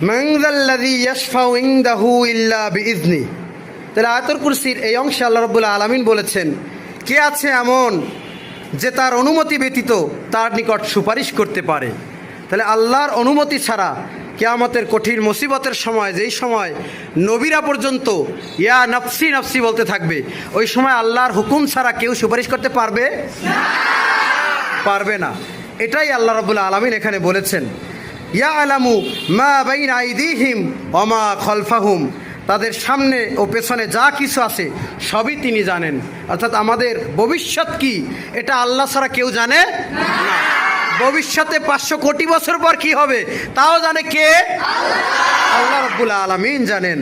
মান যাল্লাযী ইয়াশফাউ ইনদাহু ইল্লা বিইজনি। তাহলে আয়াতুল কুরসির এই অংশে আল্লাহ রাব্বুল আলামিন বলেছেন, কে আছে এমন যে তার অনুমতি ব্যতীত তার নিকট সুপারিশ করতে পারে। তাহলে আল্লাহর অনুমতি ছাড়া কিয়ামতের কঠিন মুসিবতের সময়, যেই সময় নবীরা পর্যন্ত ইয়া নফসি নফসি বলতে থাকবে, ওই সময় আল্লাহর হুকুম ছাড়া কেউ সুপারিশ করতে পারবে পারবে না। এটাই আল্লাহ রাব্বুল আলামিন এখানে বলেছেন, ইয়ালামু মা বাইনা আইদিহিম ওয়া মা খালফাহুম। তাদের সামনে ও পেছনে যা কিছু আছে সবই তিনি জানেন। অর্থাৎ আমাদের ভবিষ্যৎ কি, এটা আল্লাহ ছাড়া কেউ জানে না। ভবিষ্যতে 500 কোটি বছর পর কি হবে তাও জানে কে? আল্লাহ রাব্বুল আলামিন জানেন।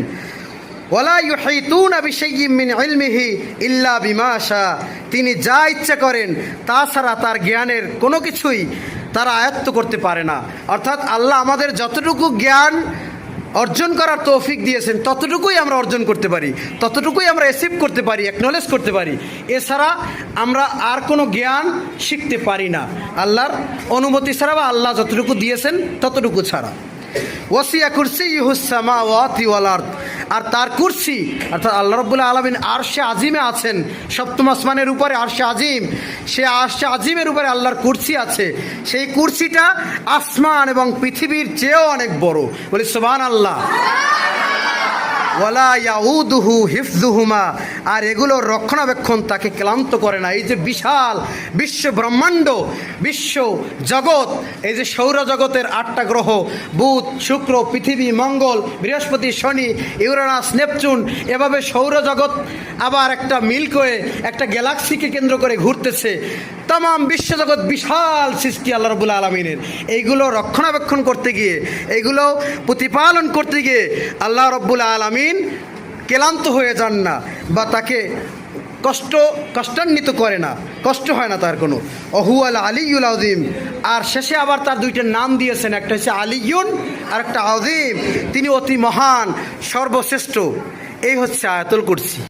ওয়ালা ইউহিতুনা বিশাইয়্যিম মিন ইলমিহি ইল্লা বিমা শা। তিনি যা ইচ্ছা করেন তাছাড়া তার জ্ঞানের কোনো কিছুই তারা আয়ত্ত করতে পারে না। অর্থাৎ আল্লাহ আমাদের যতটুকু জ্ঞান অর্জন করার তৌফিক দিয়েছেন ততটুকুই আমরা অর্জন করতে পারি, ততটুকুই আমরা অ্যাচিভ করতে পারি, অ্যাকনলেজ করতে পারি। এছাড়া আমরা আর কোনো জ্ঞান শিখতে পারি না আল্লাহর অনুমতি ছাড়া, বা আল্লাহ যতটুকু দিয়েছেন ততটুকু ছাড়া। ওয়াসিয়া কুরসিয়্যুহুস সামাওয়াতি ওয়াল আরদ। আর তার কুরসি অর্থাৎ আল্লাহ রাব্বুল আলামিন আরশে আজিমে আছেন, সপ্তম আসমানের উপরে আরশে আজিম। সে আরশে আজিমের উপরে আল্লাহর কুরসি আছে। সেই কুরসিটা আসমান এবং পৃথিবীর চেয়েও অনেক বড়। বলি সুবহানাল্লাহ। ওয়ালা ইয়াউদুহু হিফযুহুমা। আর এগুলোর রক্ষণাবেক্ষণ তাকে ক্লান্ত করে না। এই যে বিশাল বিশ্ব ব্রহ্মাণ্ড, বিশ্ব জগৎ, এই যে সৌরজগতের 8টা গ্রহ, বুধ, শুক্র, পৃথিবী, মঙ্গল, বৃহস্পতি, শনি, ইউরেনাস, নেপচুন, এভাবে সৌরজগৎ আবার একটা মিল্কওয়ে, একটা গ্যালাক্সিকে কেন্দ্র করে ঘুরতেছে। তাম বিশ্বজগৎ বিশাল সৃষ্টি আল্লাহ রাব্বুল আলামিনের। এইগুলো রক্ষণাবেক্ষণ করতে গিয়ে, এইগুলো প্রতিপালন করতে গিয়ে আল্লাহ রাব্বুল আলামিন ক্লান্ত হয়ে যান না, বা তাকে কষ্টান্বিত করে না, কষ্ট হয় না তার কোনো। অহুয়াল আলিয়ুল আযীম। আর শেষে আবার তার 2টা নাম দিয়েছেন, একটা হচ্ছে আলিয়ুন আর একটা আযীম। তিনি অতি মহান, সর্বশ্রেষ্ঠ। এই হচ্ছে আয়াতুল কুরসি।